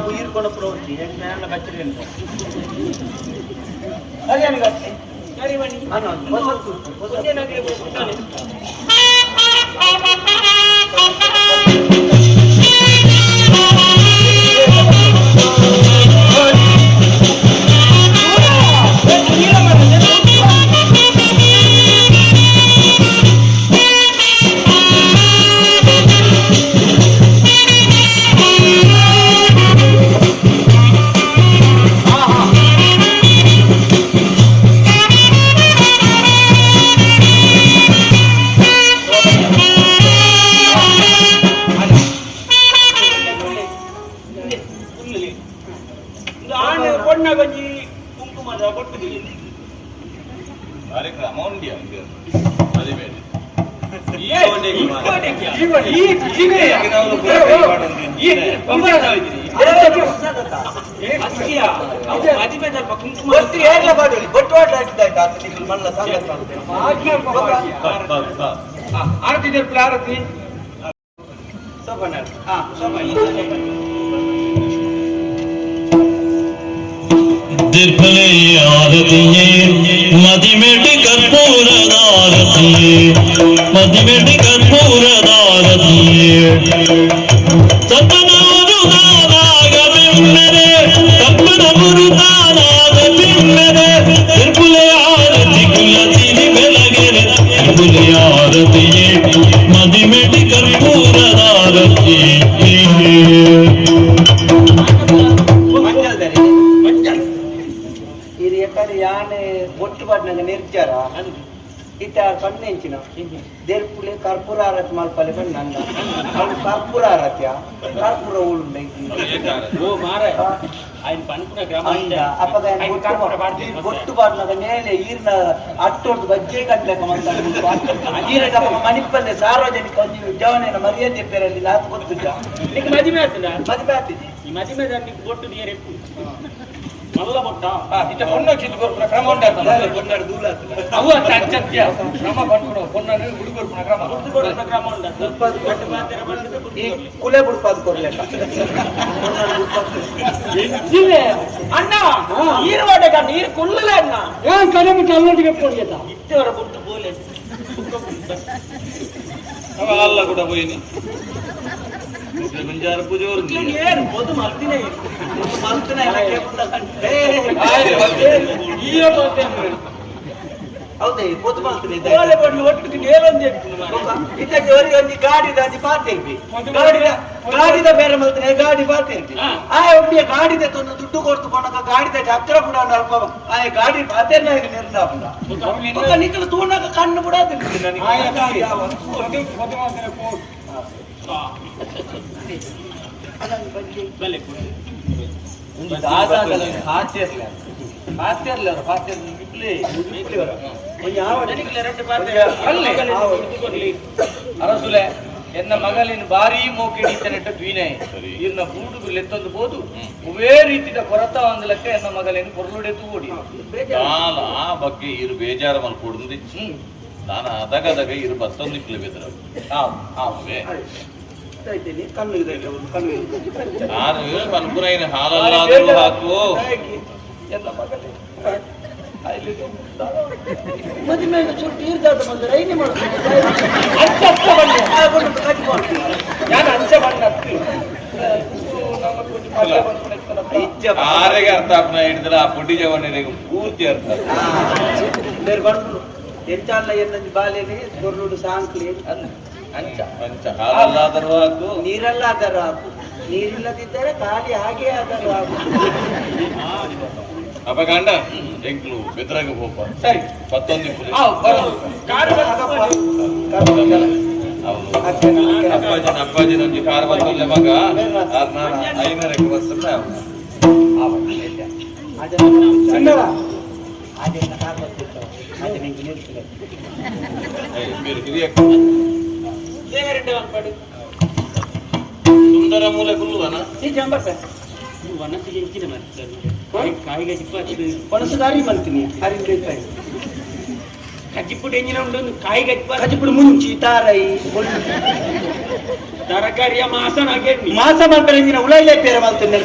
உயிர் கொண்டு ಮದಿಮೆಡಿ ಕರ್ಪೂರದಾರತಿಯೇ ತಪ್ಪನವರು ನಾನಾಗ ಬಿಮ್ಮರೆ ತಪ್ಪನ ಮುರುತಾನಾಗ ಬಿಮ್ಮರೆ ತಿರುಪುಲೆ ಆರತಿ ಕುಲಸಿರಿ ಬೆಳಗೆರೆ ತಿರುಪುಲೆ ಆರತಿಯೇ ಮದಿಮೆಡಿ ಕರ್ಪೂರದಾರತಿಯೇ ಯಾನೆ ಒಟ್ಟು ಪಾಟ್ನಾಗ ನಿರ್ಚಾರ ಇತ ಕಣ್ಣೆಂಚಿನ ದೇರ್ಪುಲೆ ಕರ್ಪೂರ ಆರತಿ ಮಲ್ಪಲೆ ಬಂದ ಕರ್ಪೂರ ಆರತಿಯ ಕರ್ಪೂರ ಒಟ್ಟು ಪಾಟ್ನಾಗ ಮೇಲೆ ಈರ್ನ ಅಟ್ಟೊಟ್ಟು ಬಜ್ಜೆ ಕಟ್ಲೆಕ್ಕ ಮಣಿಪಲ್ಲೆ ಸಾರ್ವಜನಿಕ ಒಂದು ಜವನ ಮರ್ಯಾದೆ ಪೇರಲ್ಲಿ ನಾತು ಗೊತ್ತಿದ್ದ ಮದುವೆ ಆಗ್ತಿದ್ದೆ ಈ ಮದುವೆ ಒಟ್ಟು ನೀರು ಮಲ್ಲ ಮೊಟ್ಟ ಇತ ಪೊನ್ನ ಕಿತ್ತುಕೊರ್ಪುನ ಕ್ರಮ ಉಂಟಾಗ್ತದೆ ಪೊನ್ನಡು ದೂರ ಅವು ಅತ್ಯಂತ್ಯ ಕ್ರಮ ಬಂದ್ಕೊಡು ಪೊನ್ನನು ಹುಡುಗರ್ಪುನ ಕ್ರಮ ಹುಡುಗರ್ಪುನ ಕ್ರಮ ಉಂಟಾಗ್ತದೆ ಈ ಕುಲೆ ಬುಡ್ಪಾದ್ ಕೊರ್ಲೆಕ್ಕ ಎಂಜಿವೆ ಅಣ್ಣ ನೀರು ವಾಡಕ ನೀರು ಕುಲ್ಲಲೆ ಅಣ್ಣ ಏನ್ ಕಡೆ ಬಿಟ್ಟು ಅಲ್ಲೊಟ್ಟಿಗೆ ಪೋಡಿಯತ ಇತ್ತವರ ಬುಟ್ಟು ಬೋಲೆ ಅವ ಅಲ್ಲ ಕೂಡ ಹೋಯಿನಿ ಮುಂಜಾರು ಪೂಜೆ ಏನು ಮೊದಲು ಮಲ್ತಿನೇ ಮಲ್ತಿನ ಹೌದೇ ಪೊದ್ದು ಮಲ್ತಿನಿ ಒಟ್ಟಿಗೆ ನೇರೊಂದು ಇದಕ್ಕೆ ಅವರಿಗೆ ಒಂದು ಗಾಡಿದ ಒಂದು ಪಾತೆ ಗಾಡಿದ ಬೇರೆ ಮಲ್ತಿನಿ ಗಾಡಿ ಪಾತೆ ಆ ಒಟ್ಟಿಗೆ ಗಾಡಿದ ಒಂದು ದುಡ್ಡು ಕೊಡ್ತು ಕೊನಾಗ ಗಾಡಿದ ಹತ್ತಿರ ಕೂಡ ಅಲ್ಪ ಆ ಗಾಡಿ ಪಾತೆ ನಿರ್ಣ ನಿಖಲು ತೂನಾಗ ಕಣ್ಣು ಕೂಡ ಅರಸುಲೆ ಎನ್ನ ಮಗಲಿನ ಭಾರಿ ಮೋಕಿಡಿತನೆಟ್ಟ ವೀನಯ್ ಇರ್ನ ಬೂಡು ಲೆತ್ತೊಂದು ಬೋದು ಒವೇ ರೀತಿಯ ಕೊರತ ಒಂದಲಕ್ಕೆ ಎನ್ನ ಮಗಲಿನ ಪೊರ್ಲುಡೆತ್ತು ಓಡಿ ಆ ಬಗ್ಗೆ ಇರು ಬೇಜಾರ ಮಲ್ಕೊಡು ನಾನು ಅದಗದಗ ಇರು ಬತ್ತೊಂದು ಕಿಲೋಮೀಟರ್ ನಾನು ಮಲ್ಪುರೈನ ಹಾಲಲ್ಲಾದರೂ ಹಾಕು ಮದುವೆ ಚುಟ್ಟು ಇರ್ದಾದ ಬಂದು ರೈನಿ ಮಾಡ್ತೀನಿ ಆರೆಗೆ ಅರ್ಥ ಹಿಡಿದ್ರೆ ಆ ಪುಡಿ ಜವನಿಗೆ ಪೂರ್ತಿ ಅರ್ಥ ಎಂಚಾಲ ಎನ್ನೊಂದು ಬಾಲೆನೆ ಕೊರ್ಲುಡು ಸಾಂಕ್ಲಿ ಅಂಚ ಅಂಚ ಹಾಲಲ್ಲಾದರೂ ಹಾಕು ನೀರಲ್ಲಾದರೂ ಹಾಕು ನೀರಿಲ್ಲದಿದ್ದರೆ ಖಾಲಿ ಹಾಗೆ ಆದರೂ ಹಾಕು ಅಪಗಾಂಡ ಎಂಕ್ಲು ಬೆದ್ರಾಗ ಹೋಪ ಸರಿ ಮತ್ತೊಂದು ಕಾರು ಅಪ್ಪಾಜಿ ನಂಜಿ ಕಾರ್ ಬರ್ತಲ್ಲ ಮಗ ಐನೂರಕ್ಕೆ ಬರ್ತಲ್ಲ మీరు గిరి సుందర మూల కుల్లువన పనసదారి మంత్రి కజిప్పుడు ఎంజిన ఉండదు కాయ కజిప్పుడు ముంచి తారై ತರಕಾರಿಯ ಮಾಸ ಮಾಸ ಮಾಡ್ತಾರೆ ಉಳ ಇಲ್ಲ ಬೇರೆ ಮಾಡ್ತೀನಿ